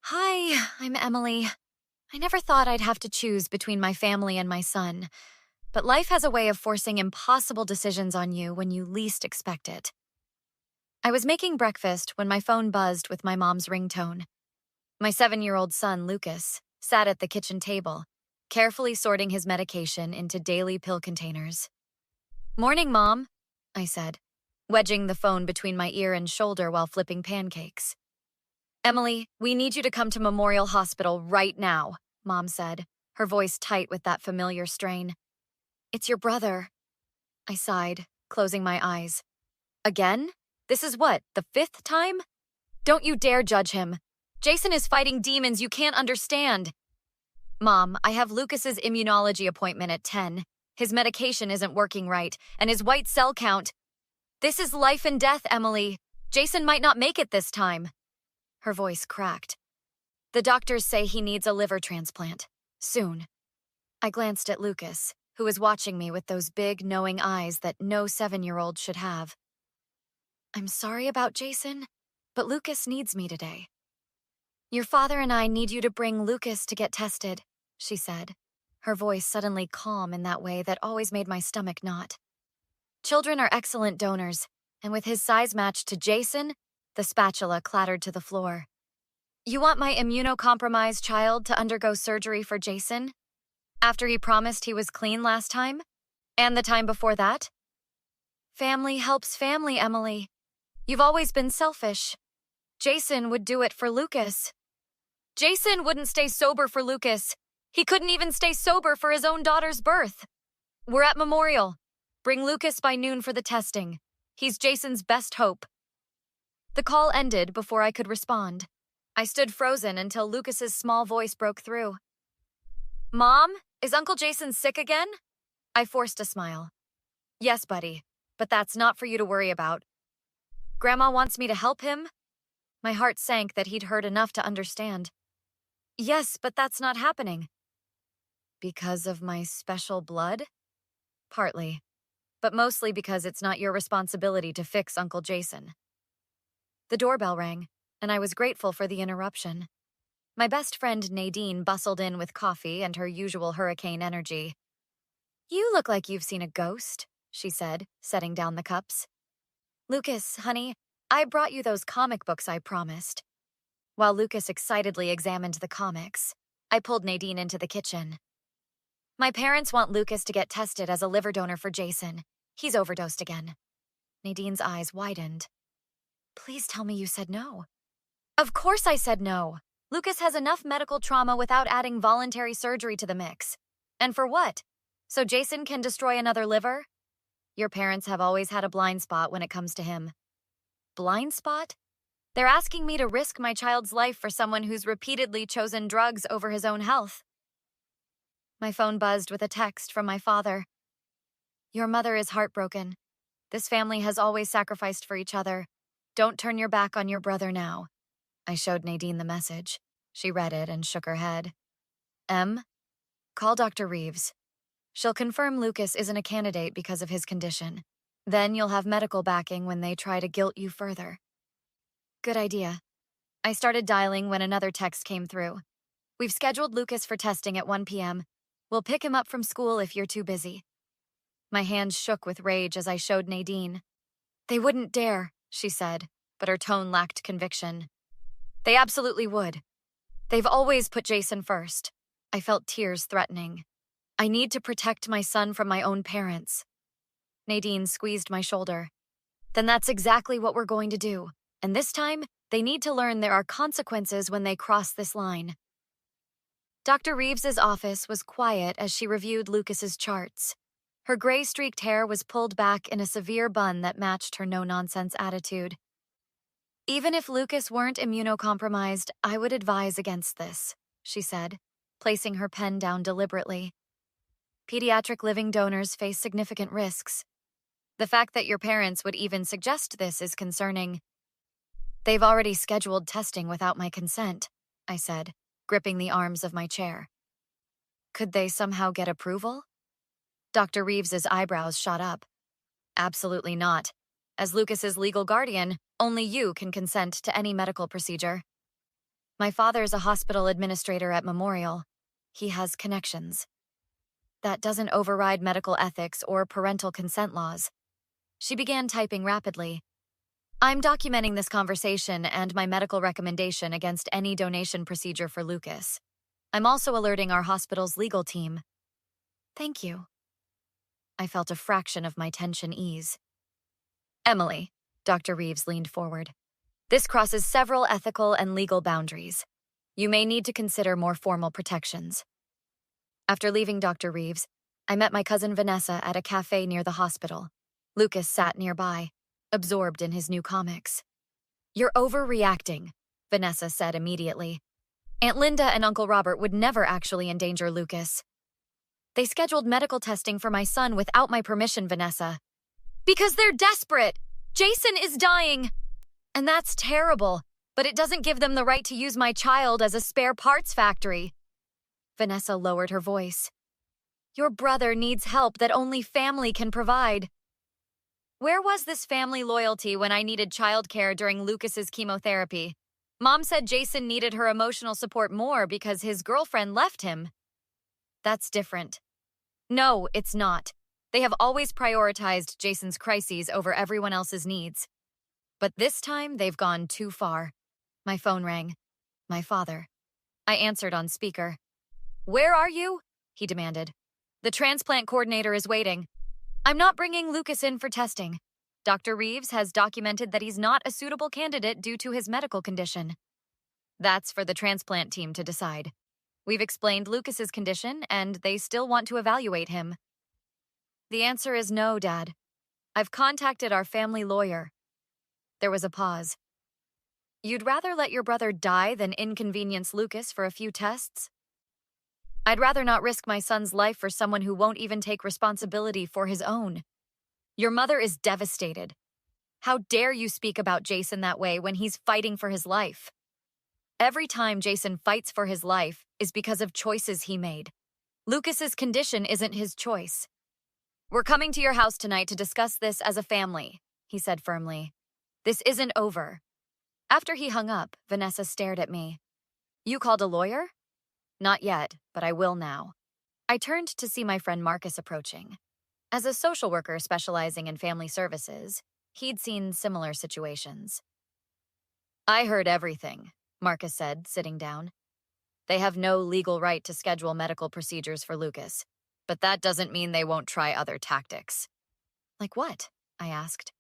Hi, I'm Emily. I never thought I'd have to choose between my family and my son, but life has a way of forcing impossible decisions on you when you least expect it. I was making breakfast when my phone buzzed with my mom's ringtone. My 7-year-old son, Lucas, sat at the kitchen table, carefully sorting his medication into daily pill containers. "Morning, Mom," I said, wedging the phone between my ear and shoulder while flipping pancakes. "Emily, we need you to come to Memorial Hospital right now," Mom said, her voice tight with that familiar strain. "It's your brother," I sighed, closing my eyes. "Again? This is what, the 5th time? Don't you dare judge him. Jason is fighting demons you can't understand." "Mom, I have Lucas's immunology appointment at 10. His medication isn't working right, and his white cell count—" "This is life and death, Emily. Jason might not make it this time." Her voice cracked. "The doctors say he needs a liver transplant. Soon." I glanced at Lucas, who was watching me with those big, knowing eyes that no 7-year-old should have. "I'm sorry about Jason, but Lucas needs me today." "Your father and I need you to bring Lucas to get tested," she said, her voice suddenly calm in that way that always made my stomach knot. "Children are excellent donors, and with his size matched to Jason," the spatula clattered to the floor. "You want my immunocompromised child to undergo surgery for Jason? After he promised he was clean last time? And the time before that? Family helps family, Emily. You've always been selfish. Jason would do it for Lucas." "Jason wouldn't stay sober for Lucas. He couldn't even stay sober for his own daughter's birth. We're at Memorial. Bring Lucas by noon for the testing. He's Jason's best hope." The call ended before I could respond. I stood frozen until Lucas's small voice broke through. "Mom, is Uncle Jason sick again?" I forced a smile. "Yes, buddy, but that's not for you to worry about. Grandma wants me to help him?" My heart sank that he'd heard enough to understand. "Yes, but that's not happening." "Because of my special blood?" "Partly, but mostly because it's not your responsibility to fix Uncle Jason." The doorbell rang, and I was grateful for the interruption. My best friend Nadine bustled in with coffee and her usual hurricane energy. "You look like you've seen a ghost," she said, setting down the cups. "Lucas, honey, I brought you those comic books I promised." While Lucas excitedly examined the comics, I pulled Nadine into the kitchen. "My parents want Lucas to get tested as a liver donor for Jason. He's overdosed again." Nadine's eyes widened. "Please tell me you said no." "Of course I said no. Lucas has enough medical trauma without adding voluntary surgery to the mix. And for what? So Jason can destroy another liver? Your parents have always had a blind spot when it comes to him." "Blind spot? They're asking me to risk my child's life for someone who's repeatedly chosen drugs over his own health." My phone buzzed with a text from my father. "Your mother is heartbroken. This family has always sacrificed for each other. Don't turn your back on your brother now." I showed Nadine the message. She read it and shook her head. "Em, call Dr. Reeves. She'll confirm Lucas isn't a candidate because of his condition. Then you'll have medical backing when they try to guilt you further." "Good idea." I started dialing when another text came through. "We've scheduled Lucas for testing at 1 p.m. We'll pick him up from school if you're too busy." My hands shook with rage as I showed Nadine. "They wouldn't dare," she said, but her tone lacked conviction. "They absolutely would. They've always put Jason first." I felt tears threatening. "I need to protect my son from my own parents." Nadine squeezed my shoulder. "Then that's exactly what we're going to do. And this time, they need to learn there are consequences when they cross this line." Dr. Reeves's office was quiet as she reviewed Lucas's charts. Her gray-streaked hair was pulled back in a severe bun that matched her no-nonsense attitude. "Even if Lucas weren't immunocompromised, I would advise against this," she said, placing her pen down deliberately. "Pediatric living donors face significant risks. The fact that your parents would even suggest this is concerning." "They've already scheduled testing without my consent," I said, gripping the arms of my chair. "Could they somehow get approval?" Dr. Reeves's eyebrows shot up. "Absolutely not. As Lucas's legal guardian, only you can consent to any medical procedure." My father's a hospital administrator at Memorial. He has connections. That doesn't override medical ethics or parental consent laws. She began typing rapidly. I'm documenting this conversation and my medical recommendation against any donation procedure for Lucas. I'm also alerting our hospital's legal team. Thank you. I felt a fraction of my tension ease. Emily, Dr. Reeves leaned forward. This crosses several ethical and legal boundaries. You may need to consider more formal protections. After leaving Dr. Reeves, I met my cousin Vanessa at a cafe near the hospital. Lucas sat nearby, absorbed in his new comics. You're overreacting, Vanessa said immediately. Aunt Linda and Uncle Robert would never actually endanger Lucas. They scheduled medical testing for my son without my permission, Vanessa. Because they're desperate! Jason is dying! And that's terrible, but it doesn't give them the right to use my child as a spare parts factory. Vanessa lowered her voice. Your brother needs help that only family can provide. Where was this family loyalty when I needed childcare during Lucas's chemotherapy? Mom said Jason needed her emotional support more because his girlfriend left him. That's different. No, it's not. They have always prioritized Jason's crises over everyone else's needs. But this time, they've gone too far. My phone rang. My father. I answered on speaker. Where are you? He demanded. The transplant coordinator is waiting. I'm not bringing Lucas in for testing. Dr. Reeves has documented that he's not a suitable candidate due to his medical condition. That's for the transplant team to decide. We've explained Lucas's condition, and they still want to evaluate him. The answer is no, Dad. I've contacted our family lawyer. There was a pause. You'd rather let your brother die than inconvenience Lucas for a few tests? I'd rather not risk my son's life for someone who won't even take responsibility for his own. Your mother is devastated. How dare you speak about Jason that way when he's fighting for his life? Every time Jason fights for his life is because of choices he made. Lucas's condition isn't his choice. We're coming to your house tonight to discuss this as a family, he said firmly. This isn't over. After he hung up, Vanessa stared at me. You called a lawyer? Not yet, but I will now. I turned to see my friend Marcus approaching. As a social worker specializing in family services, he'd seen similar situations. I heard everything, Marcus said, sitting down. They have no legal right to schedule medical procedures for Lucas, but that doesn't mean they won't try other tactics. Like what? I asked.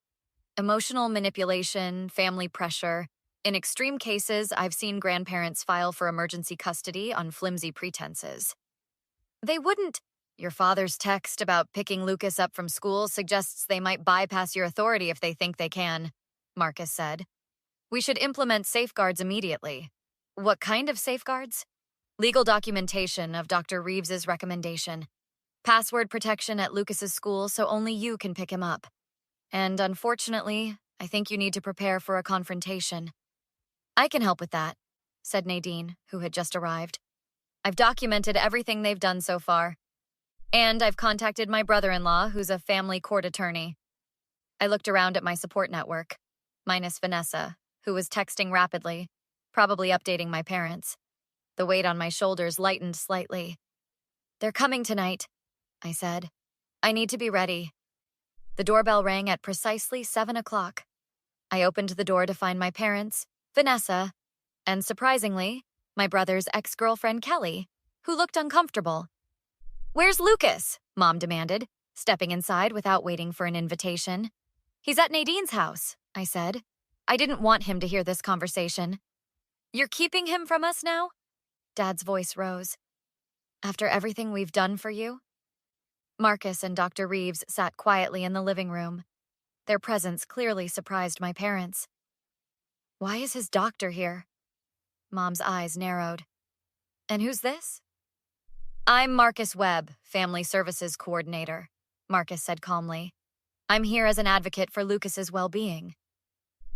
Emotional manipulation, family pressure. In extreme cases, I've seen grandparents file for emergency custody on flimsy pretenses. They wouldn't. Your father's text about picking Lucas up from school suggests they might bypass your authority if they think they can, Marcus said. We should implement safeguards immediately. What kind of safeguards? Legal documentation of Dr. Reeves's recommendation. Password protection at Lucas's school so only you can pick him up. And unfortunately, I think you need to prepare for a confrontation. I can help with that, said Nadine, who had just arrived. I've documented everything they've done so far. And I've contacted my brother-in-law, who's a family court attorney. I looked around at my support network, minus Vanessa, who was texting rapidly, probably updating my parents. The weight on my shoulders lightened slightly. They're coming tonight, I said. I need to be ready. The doorbell rang at precisely 7 o'clock. I opened the door to find my parents, Vanessa, and surprisingly, my brother's ex-girlfriend Kelly, who looked uncomfortable. Where's Lucas? Mom demanded, stepping inside without waiting for an invitation. He's at Nadine's house, I said. I didn't want him to hear this conversation. You're keeping him from us now? Dad's voice rose. After everything we've done for you? Marcus and Dr. Reeves sat quietly in the living room. Their presence clearly surprised my parents. Why is his doctor here? Mom's eyes narrowed. And who's this? I'm Marcus Webb, Family Services Coordinator, Marcus said calmly. I'm here as an advocate for Lucas's well-being.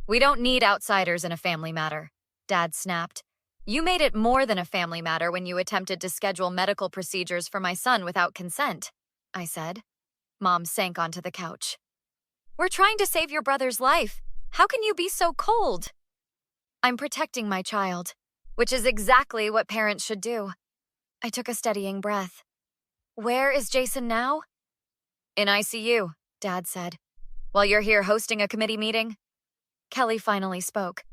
We don't need outsiders in a family matter, Dad snapped. You made it more than a family matter when you attempted to schedule medical procedures for my son without consent, I said. Mom sank onto the couch. We're trying to save your brother's life. How can you be so cold? I'm protecting my child. which is exactly what parents should do. I took a steadying breath. Where is Jason now? In ICU, Dad said. While you're here hosting a committee meeting? Kelly finally spoke.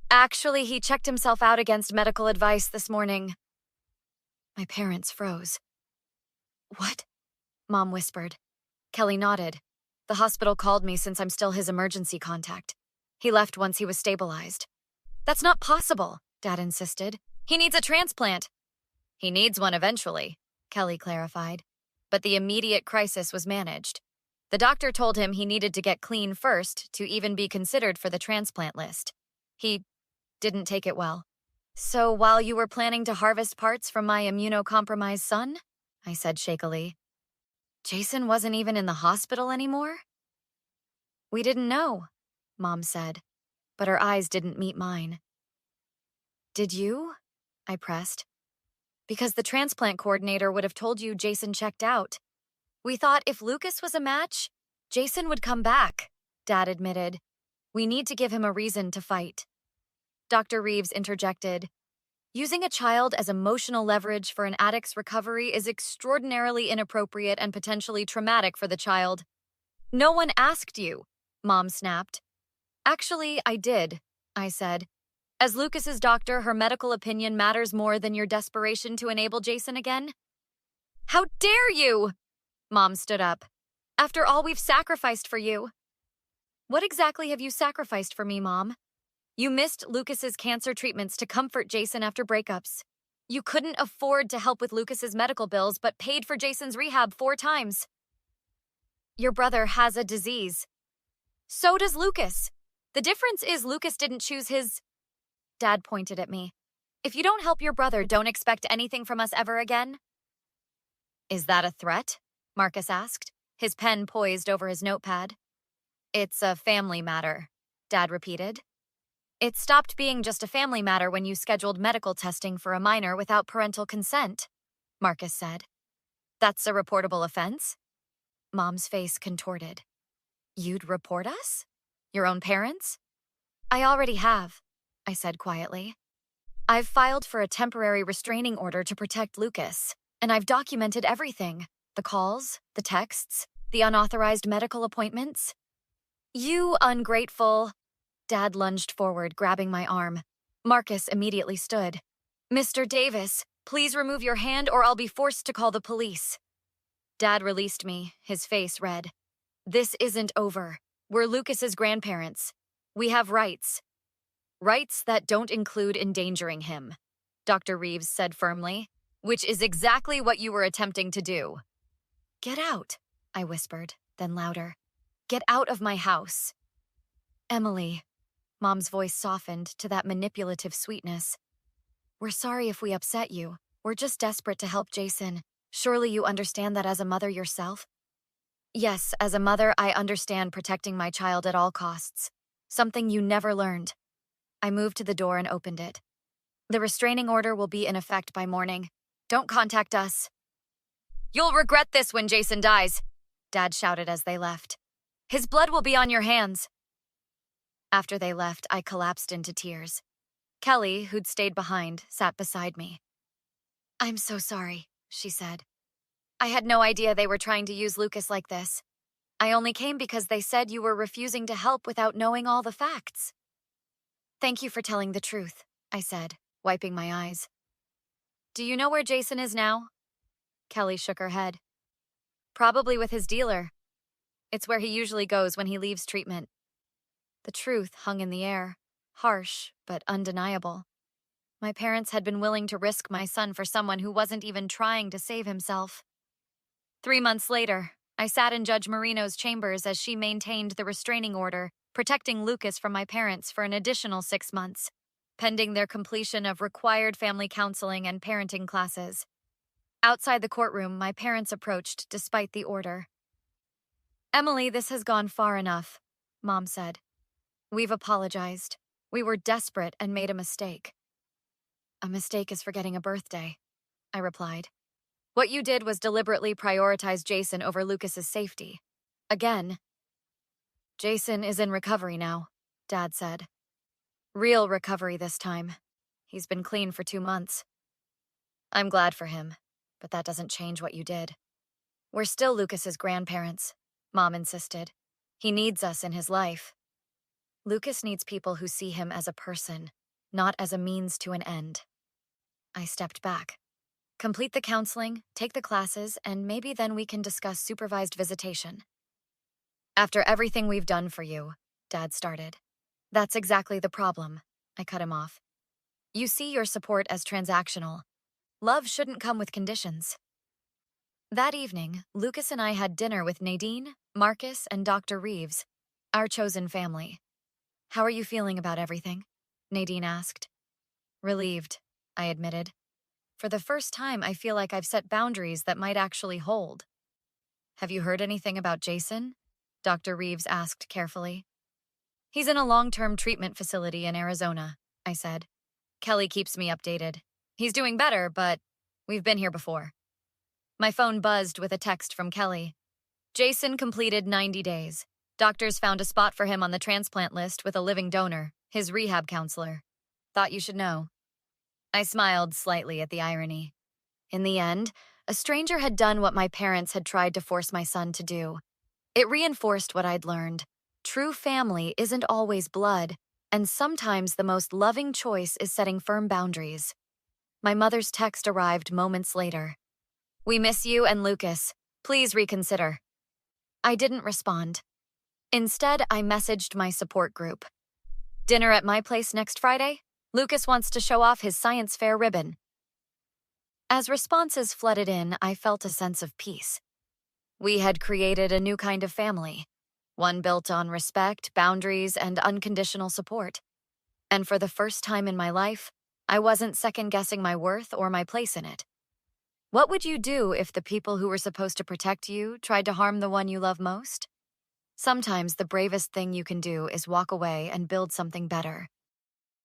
Actually, he checked himself out against medical advice this morning. My parents froze. What? Mom whispered. Kelly nodded. The hospital called me since I'm still his emergency contact. He left once he was stabilized. That's not possible, Dad insisted. He needs a transplant. He needs one eventually, Kelly clarified. But the immediate crisis was managed. The doctor told him he needed to get clean first to even be considered for the transplant list. He didn't take it well. So while you were planning to harvest parts from my immunocompromised son? I said shakily. Jason wasn't even in the hospital anymore? We didn't know, Mom said, but her eyes didn't meet mine. Did you? I pressed. Because the transplant coordinator would have told you Jason checked out. We thought if Lucas was a match, Jason would come back, Dad admitted. We need to give him a reason to fight. Dr. Reeves interjected. Using a child as emotional leverage for an addict's recovery is extraordinarily inappropriate and potentially traumatic for the child. No one asked you, Mom snapped. Actually, I did, I said. As Lucas's doctor, her medical opinion matters more than your desperation to enable Jason again? How dare you! Mom stood up. After all we've sacrificed for you. What exactly have you sacrificed for me, Mom? You missed Lucas's cancer treatments to comfort Jason after breakups. You couldn't afford to help with Lucas's medical bills, but paid for Jason's rehab 4 times. Your brother has a disease. So does Lucas. The difference is Lucas didn't choose his... Dad pointed at me. If you don't help your brother, don't expect anything from us ever again. Is that a threat? Marcus asked, his pen poised over his notepad. It's a family matter, Dad repeated. It stopped being just a family matter when you scheduled medical testing for a minor without parental consent, Marcus said. That's a reportable offense? Mom's face contorted. You'd report us? Your own parents? I already have, I said quietly. I've filed for a temporary restraining order to protect Lucas, and I've documented everything. The calls, the texts, the unauthorized medical appointments. You ungrateful... Dad lunged forward, grabbing my arm. Marcus immediately stood. Mr. Davis, please remove your hand or I'll be forced to call the police. Dad released me, his face red. This isn't over. We're Lucas's grandparents. We have rights. Rights that don't include endangering him, Dr. Reeves said firmly, which is exactly what you were attempting to do. Get out, I whispered, then louder. Get out of my house. Emily. Mom's voice softened to that manipulative sweetness. We're sorry if we upset you. We're just desperate to help Jason. Surely you understand that as a mother yourself? Yes, as a mother, I understand protecting my child at all costs. Something you never learned. I moved to the door and opened it. The restraining order will be in effect by morning. Don't contact us. You'll regret this when Jason dies, Dad shouted as they left. His blood will be on your hands. After they left, I collapsed into tears. Kelly, who'd stayed behind, sat beside me. I'm so sorry, she said. I had no idea they were trying to use Lucas like this. I only came because they said you were refusing to help without knowing all the facts. Thank you for telling the truth, I said, wiping my eyes. Do you know where Jason is now? Kelly shook her head. Probably with his dealer. It's where he usually goes when he leaves treatment. The truth hung in the air, harsh but undeniable. My parents had been willing to risk my son for someone who wasn't even trying to save himself. 3 months later, I sat in Judge Marino's chambers as she maintained the restraining order, protecting Lucas from my parents for an additional 6 months, pending their completion of required family counseling and parenting classes. Outside the courtroom, my parents approached despite the order. Emily, this has gone far enough, Mom said. We've apologized. We were desperate and made a mistake. A mistake is forgetting a birthday, I replied. What you did was deliberately prioritize Jason over Lucas's safety. Again. Jason is in recovery now, Dad said. Real recovery this time. He's been clean for 2 months. I'm glad for him, but that doesn't change what you did. We're still Lucas's grandparents, Mom insisted. He needs us in his life. Lucas needs people who see him as a person, not as a means to an end. I stepped back. Complete the counseling, take the classes, and maybe then we can discuss supervised visitation. After everything we've done for you, Dad started. That's exactly the problem, I cut him off. You see your support as transactional. Love shouldn't come with conditions. That evening, Lucas and I had dinner with Nadine, Marcus, and Dr. Reeves, our chosen family. How are you feeling about everything? Nadine asked. Relieved, I admitted. For the first time, I feel like I've set boundaries that might actually hold. Have you heard anything about Jason? Dr. Reeves asked carefully. He's in a long-term treatment facility in Arizona, I said. Kelly keeps me updated. He's doing better, but we've been here before. My phone buzzed with a text from Kelly. Jason completed 90 days. Doctors found a spot for him on the transplant list with a living donor, his rehab counselor. Thought you should know. I smiled slightly at the irony. In the end, a stranger had done what my parents had tried to force my son to do. It reinforced what I'd learned. True family isn't always blood, and sometimes the most loving choice is setting firm boundaries. My mother's text arrived moments later. We miss you and Lucas. Please reconsider. I didn't respond. Instead, I messaged my support group. Dinner at my place next Friday? Lucas wants to show off his science fair ribbon. As responses flooded in, I felt a sense of peace. We had created a new kind of family, one built on respect, boundaries, and unconditional support. And for the first time in my life, I wasn't second-guessing my worth or my place in it. What would you do if the people who were supposed to protect you tried to harm the one you love most? Sometimes the bravest thing you can do is walk away and build something better.